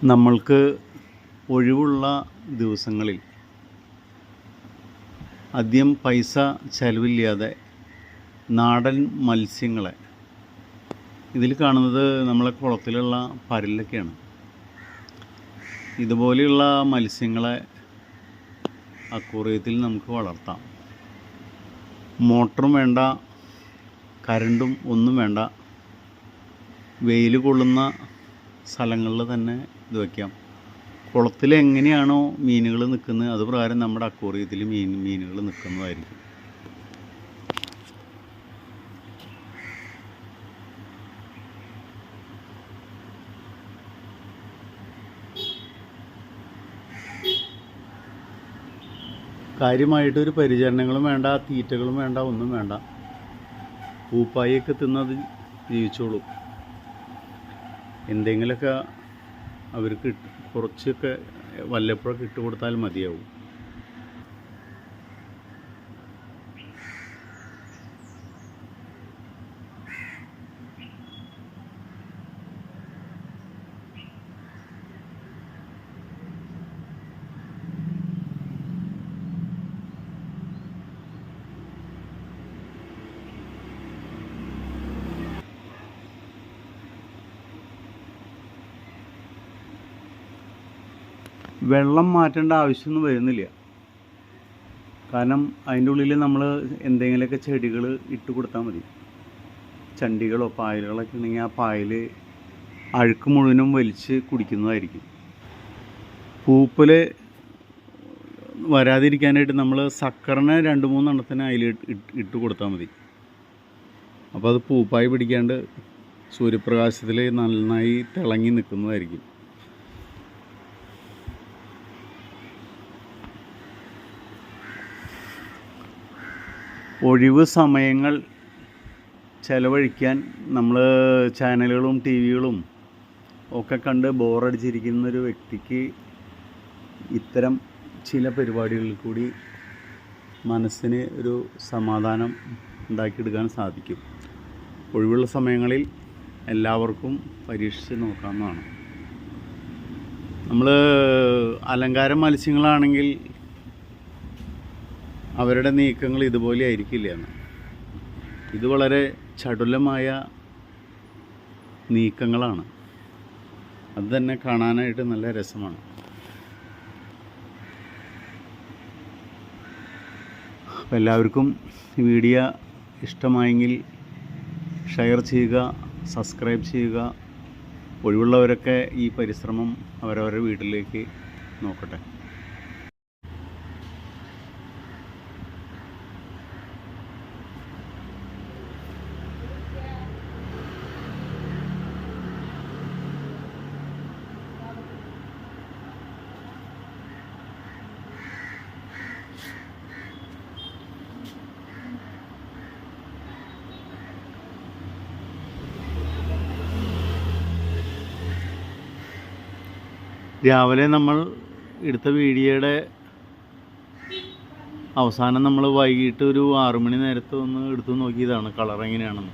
നമ്മൾക്ക് ഒഴിവുള്ള ദിവസങ്ങളിൽ അധികം പൈസ ചിലവില്ലാതെ നാടൻ മത്സ്യങ്ങളെ, ഇതിൽ കാണുന്നത് നമ്മളെ കുളത്തിലുള്ള പരലൊക്കെയാണ്. ഇതുപോലെയുള്ള മത്സ്യങ്ങളെ അക്വേറിയത്തിൽ നമുക്ക് വളർത്താം. മോട്ടറും വേണ്ട, കരണ്ടും ഒന്നും വേണ്ട. വെയിൽ കൊള്ളുന്ന സ്ഥലങ്ങളിൽ തന്നെ ഇത് വയ്ക്കാം. കുളത്തിൽ എങ്ങനെയാണോ മീനുകൾ നിൽക്കുന്നത് അതുപ്രകാരം നമ്മുടെ അക്വേറിയത്തിൽ മീനുകൾ നിൽക്കുന്നതായിരിക്കും. കാര്യമായിട്ടൊരു പരിചരണങ്ങളും വേണ്ട, തീറ്റകളും വേണ്ട, ഒന്നും വേണ്ട. പൂപ്പായൊക്കെ തിന്നത് ജീവിച്ചോളും. എന്തെങ്കിലുമൊക്കെ അവർക്ക് കുറച്ചൊക്കെ വല്ലപ്പോഴൊക്കെ ഇട്ട് കൊടുത്താൽ മതിയാവും. വെള്ളം മാറ്റേണ്ട ആവശ്യമൊന്നും വരുന്നില്ല. കാരണം അതിൻ്റെ ഉള്ളിൽ നമ്മൾ എന്തെങ്കിലുമൊക്കെ ചെടികൾ ഇട്ട് കൊടുത്താൽ മതി. ചണ്ടികളോ പായലുകളൊക്കെ ഉണ്ടെങ്കിൽ ആ പായൽ അഴുക്ക് മുഴുവനും വലിച്ച് കുടിക്കുന്നതായിരിക്കും. പൂപ്പൽ വരാതിരിക്കാനായിട്ട് നമ്മൾ സക്കറിനെ 2-3 എണ്ണത്തിന് അതിൽ ഇട്ട് കൊടുത്താൽ മതി. അപ്പോൾ അത് പൂപ്പായി പിടിക്കാണ്ട് സൂര്യപ്രകാശത്തിൽ നന്നായി തിളങ്ങി നിൽക്കുന്നതായിരിക്കും. ഒഴിവ് സമയങ്ങൾ ചെലവഴിക്കാൻ നമ്മൾ ചാനലുകളും ടി വികളും ഒക്കെ കണ്ട് ബോറടിച്ചിരിക്കുന്നൊരു വ്യക്തിക്ക് ഇത്തരം ചില പരിപാടികളിൽ കൂടി മനസ്സിന് ഒരു സമാധാനം ഉണ്ടാക്കിയെടുക്കാൻ സാധിക്കും. ഒഴിവുള്ള സമയങ്ങളിൽ എല്ലാവർക്കും പരീക്ഷിച്ച് നോക്കാവുന്നതാണ്. നമ്മൾ അലങ്കാര മത്സ്യങ്ങളാണെങ്കിൽ അവരുടെ നീക്കങ്ങൾ ഇതുപോലെ ആയിരിക്കില്ല എന്ന്. ഇത് വളരെ ചടുലമായ നീക്കങ്ങളാണ്. അത് തന്നെ കാണാനായിട്ട് നല്ല രസമാണ്. അപ്പോൾ എല്ലാവർക്കും ഈ വീഡിയോ ഇഷ്ടമായെങ്കിൽ ഷെയർ ചെയ്യുക, സബ്സ്ക്രൈബ് ചെയ്യുക. ഒഴിവുള്ളവരൊക്കെ ഈ പരിശ്രമം അവരവരുടെ വീട്ടിലേക്ക് നോക്കട്ടെ. രാവിലെ നമ്മൾ എടുത്ത വീഡിയോയുടെ അവസാനം നമ്മൾ വൈകിട്ട് ഒരു 6 മണി നേരത്തെ ഒന്ന് എടുത്തു നോക്കിയതാണ് കളർ എങ്ങനെയാണെന്ന്.